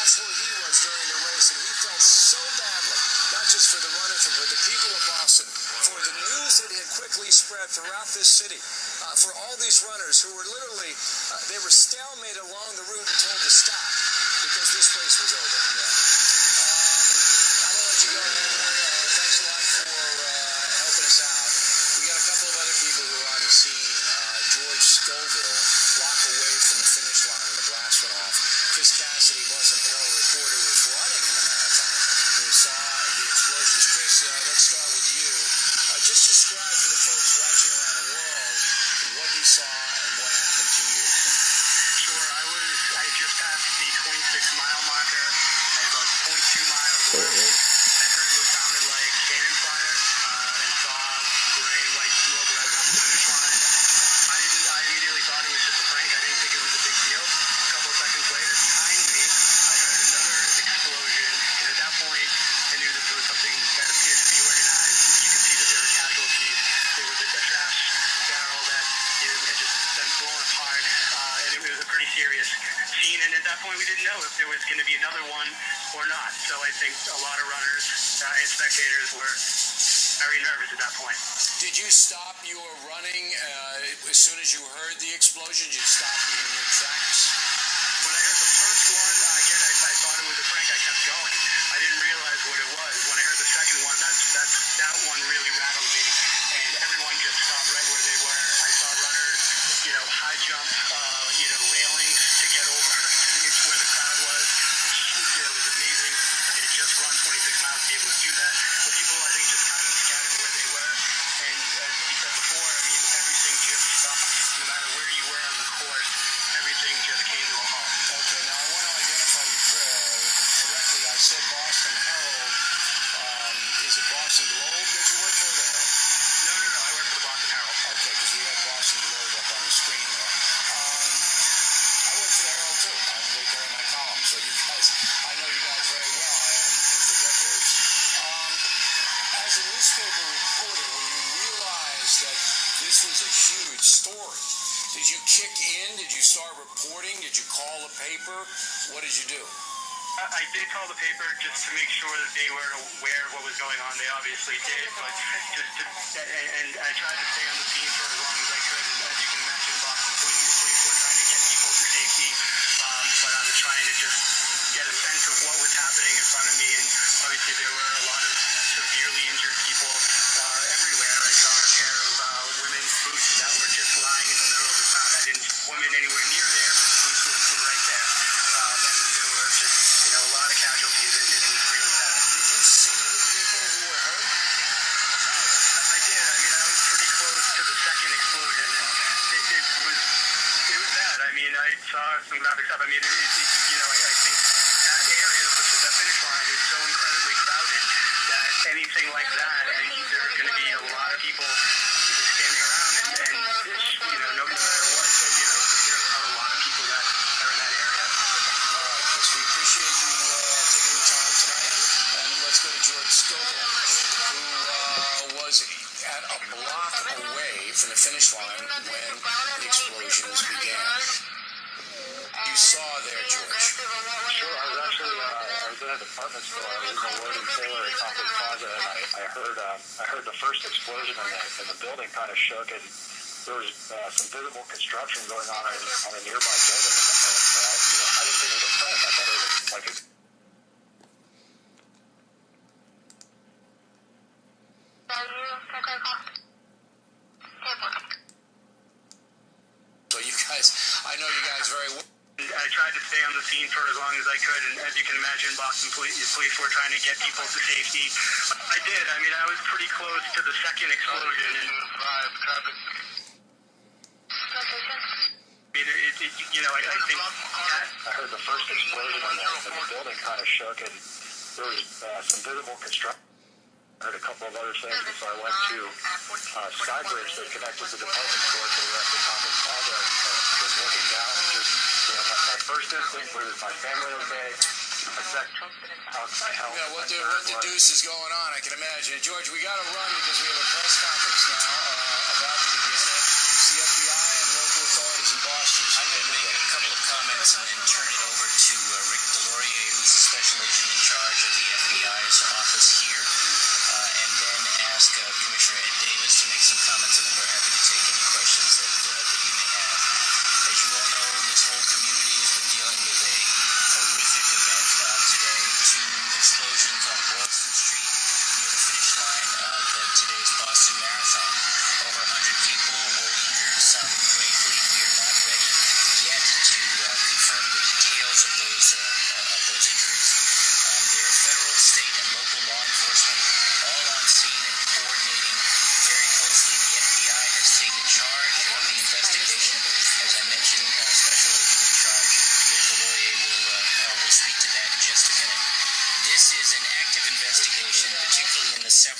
that's where he was during the race, and he felt so badly, not just for the runners, but for the people of Boston, for the news that had quickly spread throughout this city, for all these runners who were literally, they were stalemated along the route and told to stop because this race was over. Yeah. I'm going to let you go there. Thanks a lot for helping us out. We got a couple of other people who are on the scene. George Scoville, block away from the finish line when the blast went off. Chris Cassidy, Boston Herald reporter, was running in the marathon when he saw the explosions. Chris, let's start with you. Just describe for the folks watching around the world what you saw and what happened to you. Sure, I just passed the 26-mile marker at about 0.2 miles away. I heard what sounded like cannon fire and saw gray and white smoke right around the finish line. I immediately thought it was just a prank. I didn't think it was a big deal. A couple of seconds later, behind me, I heard another explosion, and at that point, I knew that there was something that appeared to be organized. You could see that there were casualties. There was a trash barrel that had just been blown apart, and it was a pretty serious scene. And at that point, we didn't know if there was going to be another one or not. So I think a lot of runners and spectators were very nervous at that point. Did you stop your running as soon as you heard the explosion? Did you stop in your tracks? When I heard the first one, again, I thought it was a prank. I kept going. I didn't realize what it was. When I heard the second one, that one really rattled me, and everyone just stopped right where they were. I saw runners, high jump, railings to get over to where the crowd was. It was amazing. They had just run 26 miles to be able to do that. The people, I think, just kind of scattered where they were. And as you said before, everything just stopped. No matter where you were on the course, everything just came to a halt. Okay, now I want to identify you correctly. I said Boston Herald. Is it Boston Globe that you work for, or the Herald? No, I work for the Boston Herald. Okay, because we have Boston Globe up on the screen there. I work for the Herald, too. They carry my column. So you guys, I know you guys very well. I am for decades. As a newspaper reporter, when you realized that this was a huge story, did you kick in? Did you start reporting? Did you call the paper? What did you do? I did call the paper just to make sure that they were aware of what was going on. They obviously did, but and I tried to stay on the scene for as long as I could. As you can imagine, Boston police were trying to get people to safety, but I was trying to just get a sense of what was happening in front of me. And obviously, there were a lot of severely injured people everywhere. I saw a pair of women's boots that were just lying in the middle of the crowd. I didn't swim in anywhere near there, but the boots were right there. And there were just a lot of casualties. It was really bad. Did you see the people who were hurt? I did. I was pretty close to the second explosion, and it was bad. I saw some graphic stuff. I think that area of the finish line is so incredibly crowded that anything like that, there's going to be a lot of people standing around, and no matter what, there's a lot of people that are in that area. All right, Chris, we appreciate you taking the time tonight. And let's go to George Scoville, who was at a block away from the finish line when the explosions began. You saw there, George. Sure, I was in a department store. I was in the Lord and Taylor at Conference Plaza, and I heard the first explosion, and the building kind of shook, and there was some visible construction going on a nearby building, and I didn't think it was a prank. I thought it was like a... So you guys, I know you guys very well. I tried to stay on the scene for as long as I could, and as you can imagine, Boston police were trying to get people to safety. I did. I was pretty close to the second explosion. And I think that... I heard the first explosion, and the building kind of shook, and there was some visible construction. I heard a couple of other things, and so I went to Skybridge that connected the department store to the rest of Conference Plaza, and was looking down, and just, my first instinct was, is my family okay? My second, how can I help? Yeah, what the deuce is going on, I can imagine. George, we got to run because we have a press conference now about to begin. It's the FBI and local authorities in Boston. I'm going to make a couple of comments and then turn it over to Rick Delorier, who's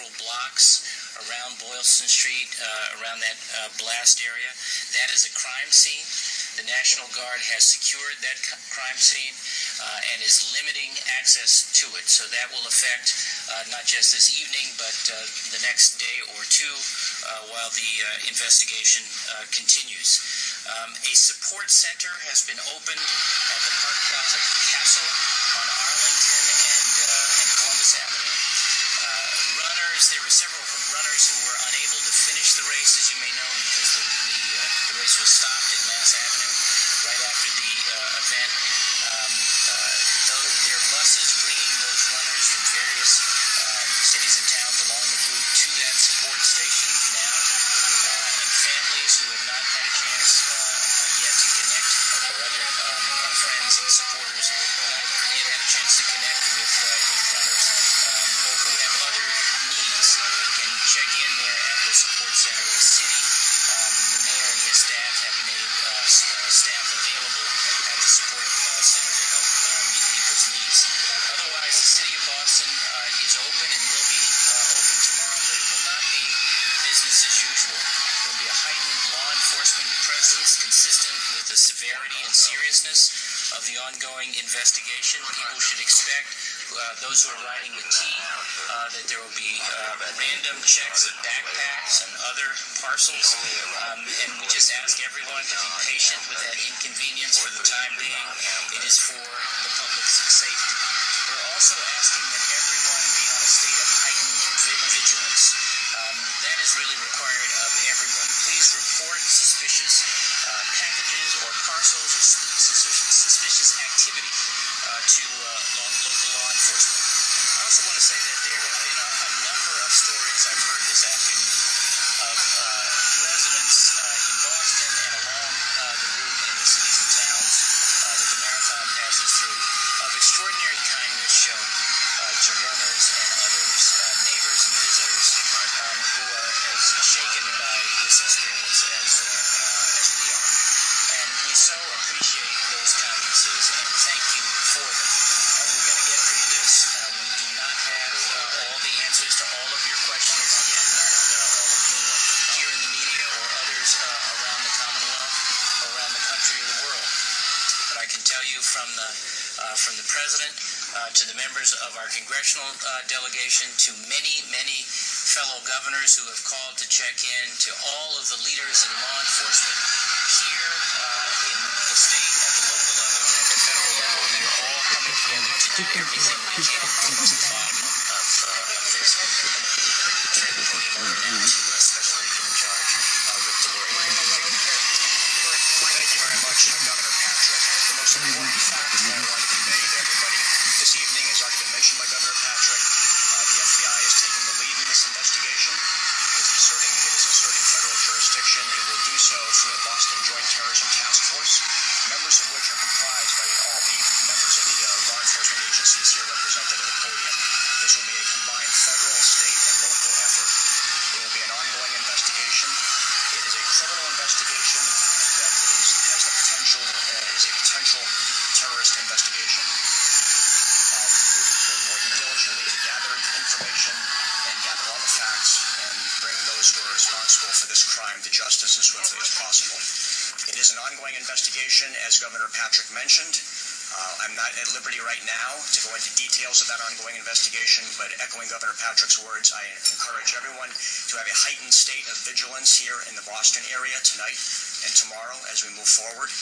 several blocks around Boylston Street, around that blast area. That is a crime scene. The National Guard has secured that crime scene and is limiting access to it. So that will affect not just this evening, but the next day or two while the investigation continues. A support center has been opened at the Park Plaza Castle on Arlington and Columbus Avenue. There were several runners who were unable to finish the race, as you may know, because the race was stopped at Mass Avenue right after the event. There are buses bringing those runners from various cities and towns along the route to that support station now, and families who have not had a chance yet to connect, or other friends and supporters who have not yet had a chance to connect with runners or who have other needs can check in there at the support center. The city, the mayor and his staff have made staff available at the support center to help meet people's needs. Otherwise, the city of Boston is open and will be open tomorrow, but it will not be business as usual. There will be a heightened law enforcement presence consistent with the severity and seriousness of the ongoing investigation. People should expect, those who are riding the T, that there will be random checks of backpacks and other parcels. And we just ask everyone to be patient with that inconvenience for the time being. It is for the public's safety. We're also asking that everyone be on a state of heightened vigilance. That is really required of everyone. Please report suspicious packages or parcels or suspicious activity to local law enforcement. I also want to say that there have been a number of stories I've heard this afternoon of residents in Boston and along the route in the cities and towns that the marathon passes through, of extraordinary kindness shown to runners and others, neighbors and visitors who are as shaken by this experience as we are. And we so appreciate those kindnesses and thank you for them. We're going to get through this. We do not have all the answers to all of your questions yet, not all of you here in the media or others around the Commonwealth, around the country or the world. But I can tell you from the President to the members of our congressional delegation, to many fellow governors who have called to check in, to all of the leaders in law enforcement here in the state, at the local level, and at the federal level, we are all coming together to do everything we can to get to the bottom of this. Turn the podium over now to Special Agent in Charge, Rick Delory. Thank you very much, Governor Patrick. The most important fact that I want to convey to everybody this evening, as already been mentioned by Governor Patrick, the FBI is taking the lead in this investigation. It is asserting federal jurisdiction. It will do so through the Boston Joint Terrorism Task Force, members of which are comprised by all the members of the law enforcement agencies here represented at the podium. This will be a combined federal, state, and local effort. It will be an ongoing investigation. It is a criminal investigation that has the potential, is a potential terrorist investigation. We're working diligently to gather information and gather all the facts and bring those who are responsible for this crime to justice as swiftly as possible. It is an ongoing investigation, as Governor Patrick mentioned. I'm not at liberty right now to go into details of that ongoing investigation, but echoing Governor Patrick's words, I encourage everyone to have a heightened state of vigilance here in the Boston area tonight and tomorrow as we move forward.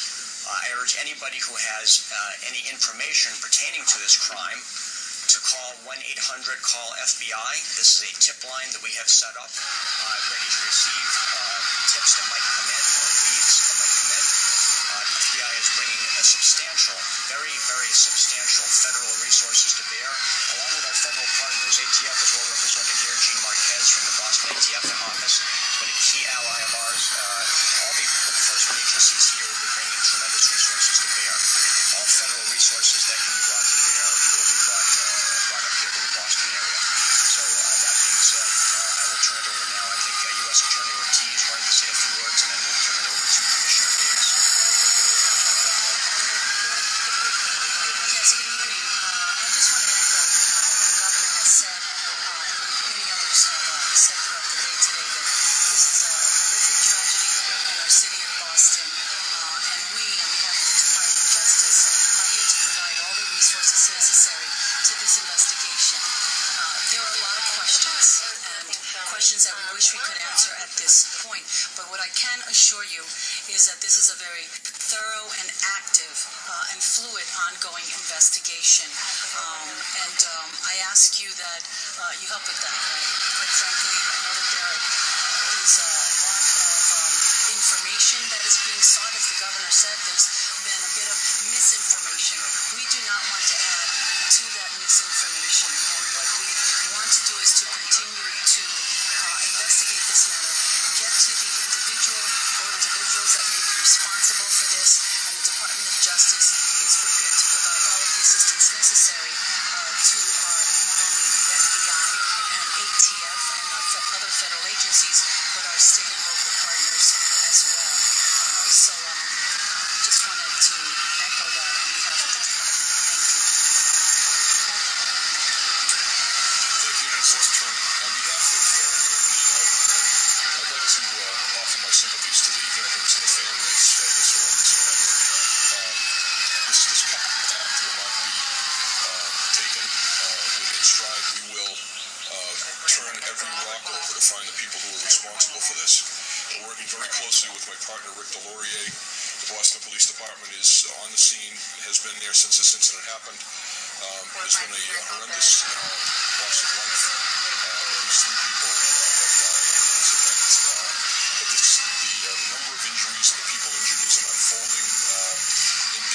I urge anybody who has any information pertaining to this crime to call 1-800-CALL-FBI. This is a tip line that we have set up, ready to receive tips that might come in or leads that might come in. FBI is bringing a substantial, very substantial federal resources to bear, along with our federal partners. ATF is well represented here. Gene Marquez from the Boston ATF office has been a key ally of ours. All the law enforcement agencies here will be bringing tremendous resources to bear. All federal resources that can be brought to bear will be brought up here to the Boston area. So that being said, I will turn it over now. I think U.S. Attorney Ortiz wanted to say a few words, and then we'll turn it over to Commissioner Davis. Yes, good evening. I just want to echo what the governor has said, and many others have. resources necessary to this investigation. There are a lot of questions, and questions that we wish we could answer at this point. But what I can assure you is that this is a very thorough and active and fluid ongoing investigation. I ask you that you help with that. Quite frankly, I know that there is a lot of information that is being sought. As the governor said, there's been a bit of misinformation. We do not want to add to that misinformation. And what we want to do is to continue to investigate this matter, get to the individual or individuals that may be responsible for this, and the Department of Justice is prepared to provide all of the assistance necessary to our, not only the FBI and ATF and other federal agencies, but our state and local partners as well. Just wanted to echo that on behalf of the department. Thank you. Thank you, United States Attorney. On behalf of I'd like to offer my sympathies to the victims and the families of this horrendous event. This act will not be taken in stride. We will turn every rock over to find the people who are responsible for this. We're working very closely with my partner, Rick Delorier. The Boston Police Department is on the scene, has been there since this incident happened. There's been a horrendous loss of life. At least 3 people have died in this event. But the number of injuries and the people injured is an unfolding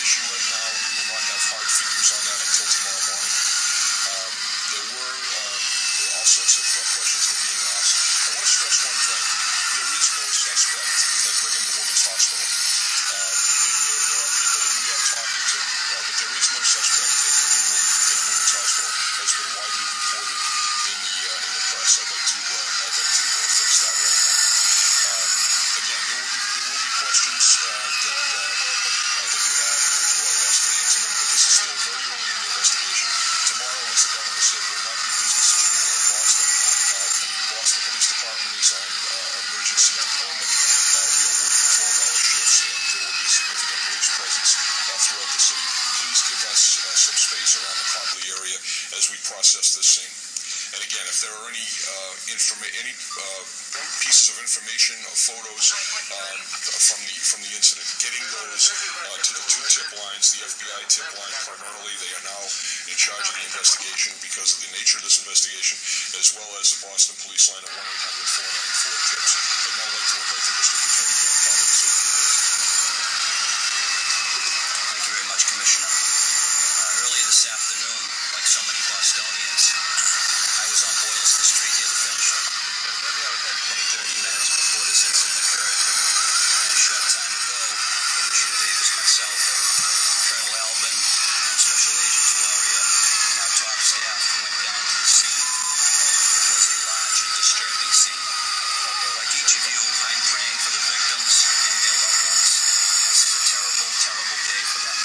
issue right now. We will not have hard figures on that until tomorrow morning. There were all sorts of questions that are being asked. I want to stress one thing. There is no suspect at Brigham and Women's Hospital. There are people that we are talking to, but there is no suspect at Brigham and Women's Hospital, as been widely reported in the press. I'd like to fix that right now. Again, there will be questions that you have, and we'll do our best to answer them. But this is still very early in the investigation. Tomorrow, as the governor said, will not be business as usual in Boston. The Boston Police Department is on emergency deployment. We are working 12-hour shifts, and there will be a significant police presence throughout the city. Please give us some space around the Copley area as we process this scene. And again, if there are any pieces of information or photos from the incident, getting those to the 2 tip lines, the FBI tip line primarily. They are now in charge of the investigation because of the nature of this investigation, as well as the Boston Police line at 1-800-494-TIPS. I'd now like to invite the District Attorney, Dan Conlon, to say a few words. Thank you very much, Commissioner. Earlier this afternoon, like so many Bostonians, I was on Boylston Street near the film shop. Maybe I was at 20-30 minutes before this incident occurred. And a short time ago, Commissioner Davis, myself, Colonel Albin, and Special Agent Deloria, and our top staff went down to the scene. It was a large and disturbing scene. Like each of you, I'm praying for the victims and their loved ones. This is a terrible, terrible day for them.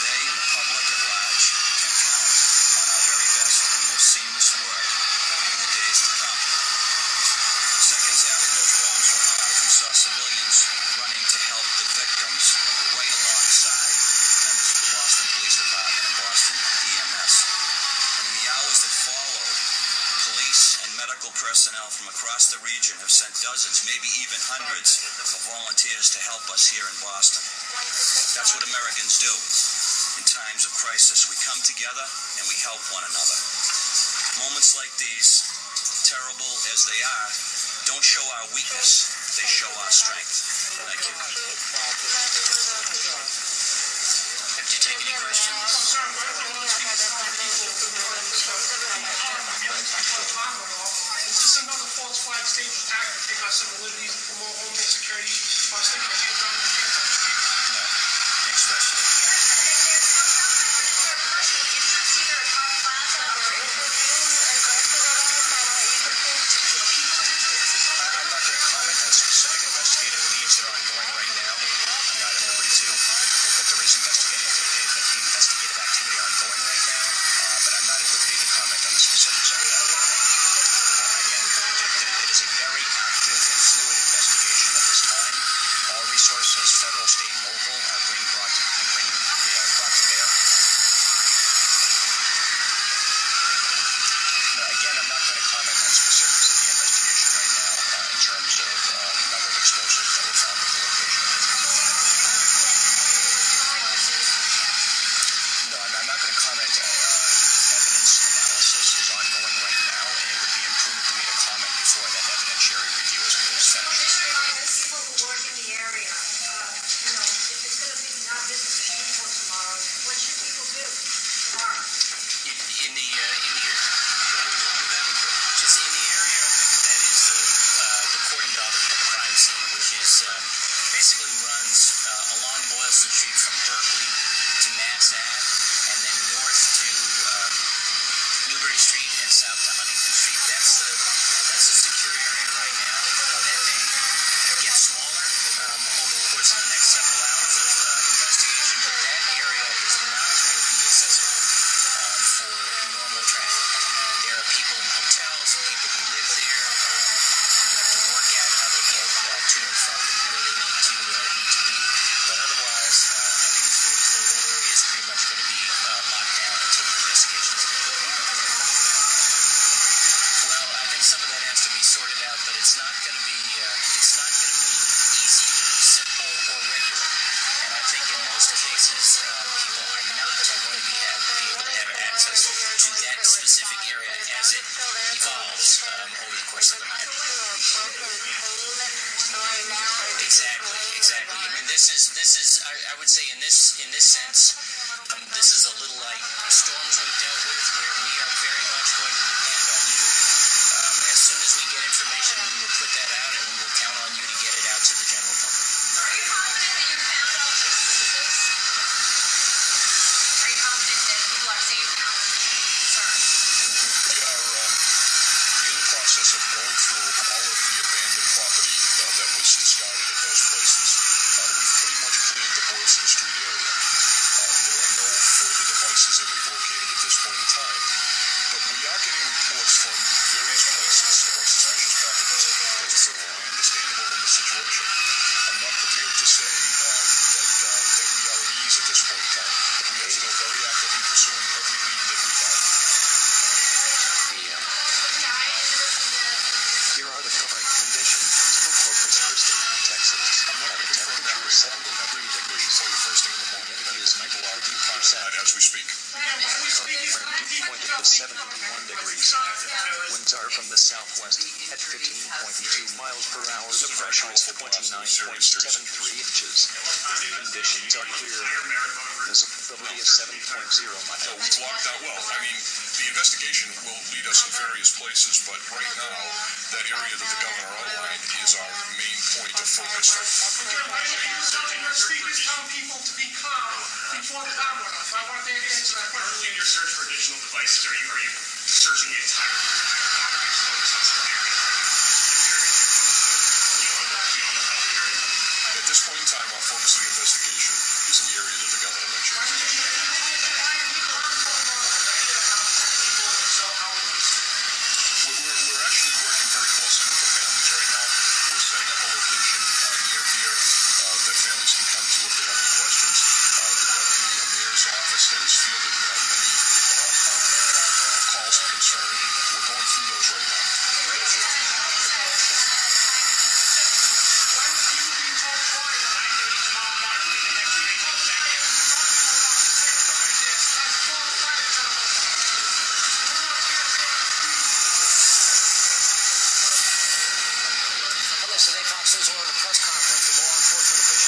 They and the public at large can count on our very best and most seamless work in the days to come. Seconds after those bombs went off, we saw civilians running to help the victims right alongside members of the Boston Police Department and Boston EMS. And in the hours that followed, police and medical personnel from across the region have sent dozens, maybe even hundreds of volunteers to help us here in Boston. That's what Americans do. In times of crisis, we come together and we help one another. Moments like these, terrible as they are, don't show our weakness, they show our strength. Thank you. If you take any questions, Is this another false flag stage attack to take out civil liberties and promote homeland security by sticking your hands on the things on the street? no. Next question. I'm not going to comment on specific investigative leads that are ongoing right now. I'm not at liberty to, but there is investigative activity ongoing right now, but I'm not at liberty to comment on the specifics of that. Again, it is a very active and fluid investigation at this time. All resources Street and south to Huntington Street. That's the secure area right now. That may get smaller over the course of the next several hours of investigation, but that area is not going to be accessible for normal traffic. There are people in hotels, people who live there, who have to work out how they get to and from where they need to be. But otherwise, I think it's fair to say that area is pretty much going to be locked down until the investigation is complete. Well, I think some of that has to be sorted out, but it's not going to be easy, simple, or regular. And I think in most cases, people are not going to be able to have access to that specific area as it evolves over the course of the night. Exactly. I mean, this is. I would say in this sense, this is a little like storms we've dealt with, where we are very much going to depend on you. As soon as we get information, we will put that out, and we will count on you to get it out to the general public. Are you confident that you found all the pieces? Are you confident that people are safe now? Sir. We are in the process of going through all of the abandoned property that was discarded at those places. We've pretty much cleared the Boylston Street area. There are no further devices that we've located at this point in time, but we are getting reports from various places about suspicious packages. That's perfectly understandable in this situation. I'm not prepared to say that we are at ease at this point in time, but we are still very actively pursuing every lead that we have. Here are the current conditions for Corpus Christi, Texas. At a temperature of 73 degrees. For you first thing in the morning, that is people are piling as we speak. Current dew point of 71 degrees. Winds are from the southwest at 15.2 miles per hour. The pressure is 29.73 inches. Conditions are clear. Visibility is 7.0 miles. No, we've locked down. Well, I mean, the investigation will lead us in various places, but right now, that area that the governor outlined is our main point of focus. Your speakers tell people to be calm before the bomb went off. I want to answer that question. In your search for additional devices, are you searching the entire route, or are you focused on certain areas? At this point in time, our focus of the investigation is in the area that the governor mentioned. We're actually working very closely with the families right now. We're setting up a location near here that families can come to if they have any questions. The mayor's office has fielded many calls of concern. We're going through those right now. Today, Fox News will have a press conference.